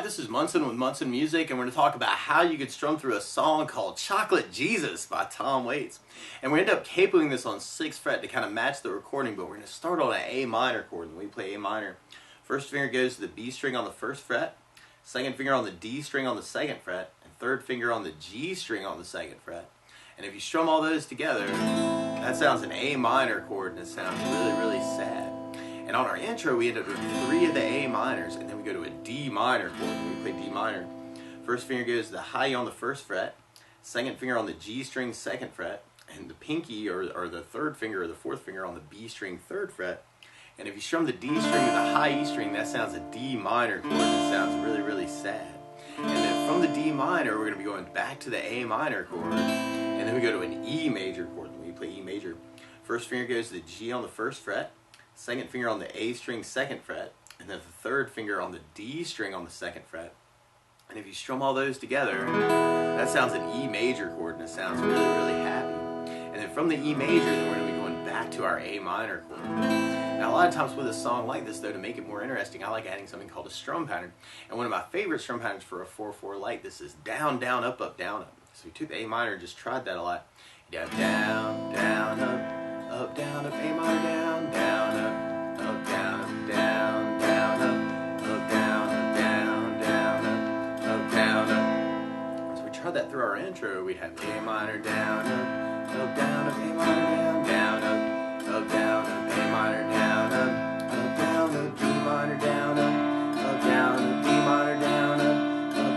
Hi, this is Munson with Munson Music, and we're going to talk about how you could strum through a song called Chocolate Jesus by Tom Waits. And we end up capoing this on 6th fret to kind of match the recording, but we're going to start on an A minor chord. And we play A minor. First finger goes to the B string on the 1st fret, second finger on the D string on the 2nd fret, and third finger on the G string on the 2nd fret. And if you strum all those together, that sounds an A minor chord, and it sounds really, really sad. And on our intro, we end up with 3 of the A minors, and then we go to a D minor chord when we play D minor. First finger goes to the high E on the 1st fret, second finger on the G string 2nd fret, and the pinky or the third finger or the 4th finger on the B string 3rd fret. And if you strum the D string to the high E string, that sounds a D minor chord, and it sounds really, really sad. And then from the D minor, we're going to be going back to the A minor chord, and then we go to an E major chord when we play E major. First finger goes to the G on the 1st fret, second finger on the A string 2nd fret, and then the third finger on the D string on the 2nd fret. And if you strum all those together, that sounds an E major chord, and it sounds really, really happy. And then from the E major, then we're going to be going back to our A minor chord. Now a lot of times with a song like this, though, to make it more interesting, I like adding something called a strum pattern. And one of my favorite strum patterns for a 4/4 like this is down, down, up, up, down, up. So we took the A minor and just tried that a lot. Down, down, down, up, down, up, A minor, down, down, up, down, up, down, down, up, down, up, down, down, up, down, up. So we tried that through our intro. We'd have A minor, down, up, down, up, A minor, down, down, up, down, up, A minor, down, down, up, D minor, down, down, up, D minor, down,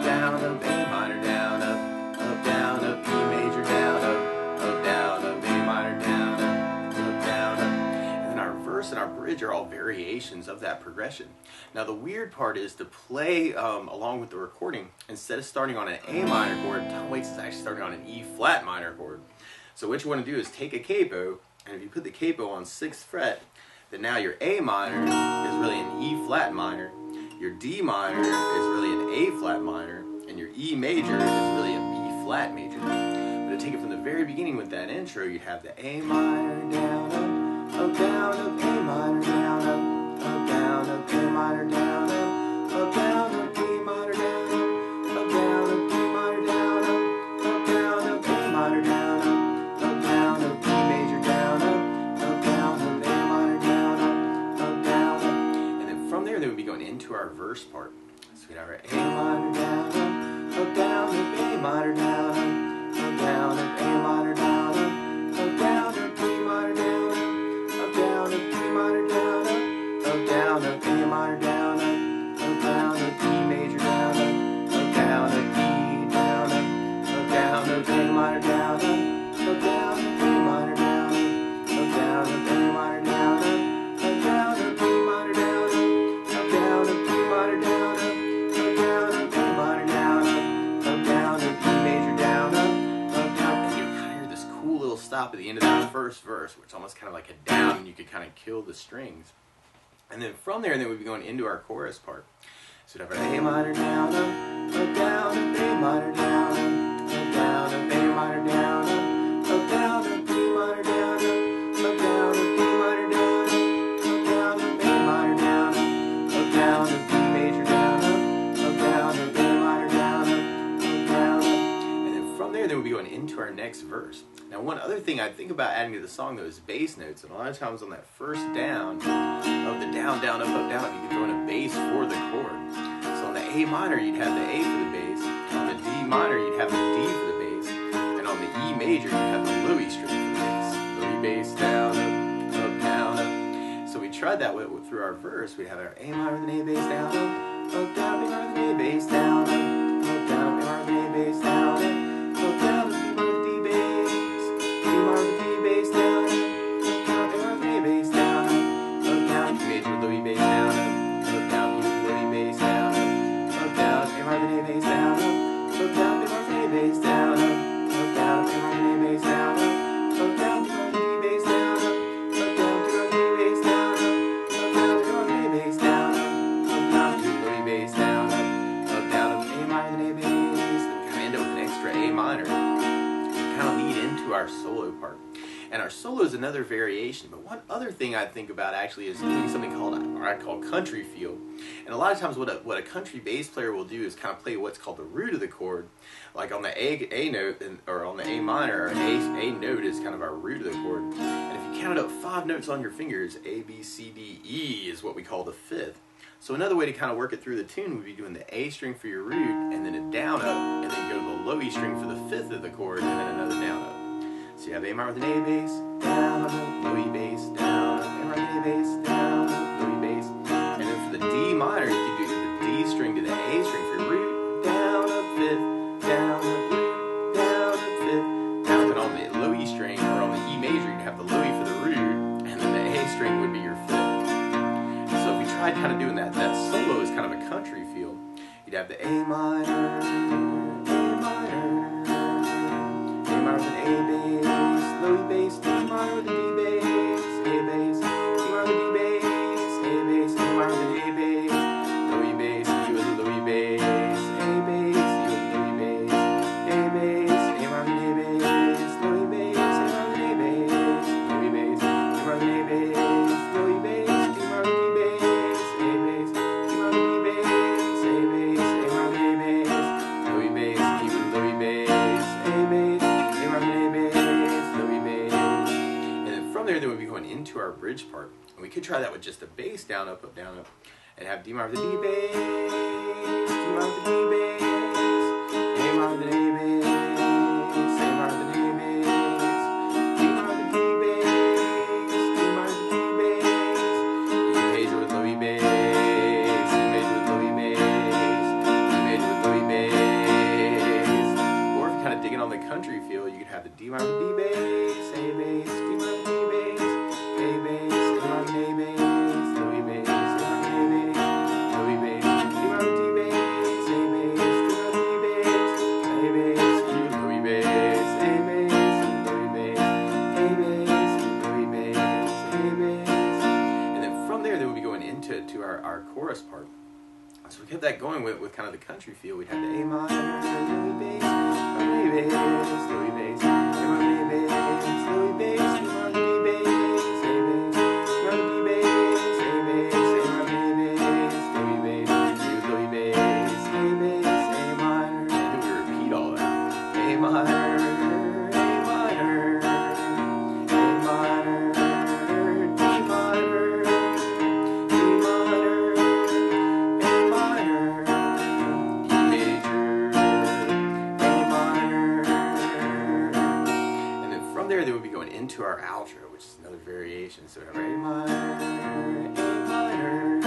down, up, A minor, down, down, up, E major, down, down, up, A minor, down, down, up. And then our verse and our bridge are all variations of that progression. Now the weird part is to play along with the recording, instead of starting on an A minor chord, Tom Waits is actually starting on an E flat minor chord. So what you want to do is take a capo, and if you put the capo on 6th fret, then now your A minor is really an E flat minor, your D minor is really an A flat minor, and your E major is really a B flat major. But to take it from the very beginning with that intro, you'd have the A minor, down, up, down, up, A minor, down, down, up, A minor, down, down, up, D minor, down, down, up, D minor, down, down, up, A minor, down, down, up, D major, down, down, up, A minor, down, down, up. And then from there, they would be going into our verse part. So we'd have our A minor, down, down, up, A minor, down, down, up, A minor, down, down, up, D minor, down, down, up, D minor, down, down, up, A minor, down, down, up, D major, down, down, up, E, down, down, up, A minor, down, down, up, A minor, down, down, up, A minor, down, down, up, D minor, down, down, up, D minor, down, down, up, A minor, down, down, up, E major, down, down. And you kind of hear this cool little stop at the end of that first verse, which is almost kind of like a down, and you could kind of kill the strings. And then from there, we'd be going into our chorus part. So we'd have our A minor, down, down, up, A minor, down, down, up, A minor, down, down, up, D minor, down, down, up, D minor, down, down, up, A minor, down, down, up, D major, down, down, up, A minor, down, down. And then from there, we'd be going into our next verse. Now, one other thing I think about adding to the song, though, is bass notes. And a lot of times on that first down of the down, down, up, down, up, you can throw in a bass for the chord. So on the A minor, you'd have the A for the bass. On the D minor, you'd have the D for the bass. And on the E major, you'd have the Louis string for the bass. Louis bass, down, up, down, up. So we tried that through our verse. We'd have our A minor with an A bass, down, up, down, B minor with an A bass, down, up, down, A minor with an A bass, down, up, down, B minor with D bass. D minor with D bass, down, down, A minor with A bass, down, down, E major with Louis bass, down, down, E with Louis bass, down, down, A minor with A bass, down, down, B minor with A bass, down, down, A minor with A bass, down, down, B minor with D bass, down, down, D minor with A bass, down, down, A minor with A bass, down, down, Louis bass, down, down, A minor with A bass. Then we kind of end up with an extra A minor. Kind of lead into our solo part. And our solo is another variation. But one other thing I think about actually is doing something called, or I call country feel. And a lot of times what a country bass player will do is kind of play what's called the root of the chord. Like on the A note, or on the A minor, A note is kind of our root of the chord. And if you counted up 5 notes on your fingers, A, B, C, D, E is what we call the 5th. So another way to kind of work it through the tune would be doing the A string for your root, and then a down up, and then go to the low E string for the 5th of the chord, and then another down up. So you have A minor with an A bass, down up, low E bass, down up, A minor with an A bass, down up, low E bass. And then for the D minor, you can do the D string to the A string for your root, down up, 5th, down up, root, down up, 5th. Now then on the low E string, or on the E major, you'd have the low E for the root, and then the A string would be your 5th. So if we tried kind of doing that solo is kind of a country feel. You'd have the A minor, A minor, A minor with an A bass, low E bass, D minor with a D bass, A bass, D minor with a D bass, A bass, A minor with an A bass, low E bass, E with a low E bass, A bass, E with a low E bass, A bass, A minor with an A bass, low E bass, A minor with an A bass, low E bass, A minor with an A bass, low E bass, D minor with a D bass, A bass, D minor with a D bass, A bass, A minor with an A bass, low E bass, E with a low E bass, A bass, A minor with an A bass, low E bass. And then from there, we'd be going into our bridge part. And we could try that with just the bass, down, up, and have D minor with a D bass, D minor with a D bass, A minor with an A bass, A minor with an A bass, D minor with a D bass, D minor with a D bass, E major with low E bass, E major with low E bass, E major with low E bass. Or if you're kind of digging on the country feel, you could have the D minor with D bass, A bass, D minor with D bass, A bass, A minor with A bass, low E bass, A minor with A bass, low E bass, D minor with D bass, A bass, D minor with D bass, A bass, E with low E bass, A bass, E with low E bass, A bass, E with low E bass, A bass. And then from there, we'll be going into our chorus part. So we kept that going with kind of the country feel. We'd have the A minor, low E bass, low E bass, low E bass, A minor, A bass, low E bass, D minor, D bass, A bass, D minor, D bass, A bass, A minor, A bass, low E bass, E with low E bass, A bass, A minor. And then we repeat all that. A minor, A minor, A minor, D minor, D minor, A minor, E major, A minor. And then from there, they would be going into our outro, which is another variation. So we have our A minor, A minor,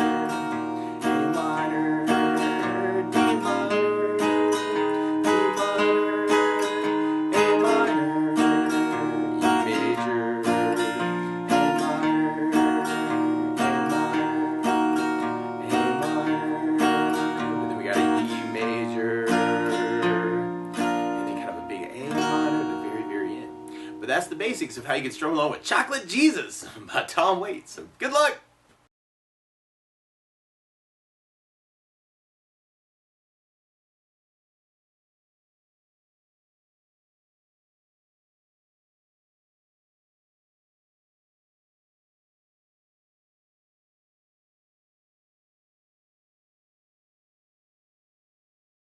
A minor, D minor, D minor, A minor, E major, A minor, A minor, and then we got an E major, and then kind of a big A minor at the very, very end. But that's the basics of how you can strum along with Chocolate Jesus by Tom Waits. So good luck!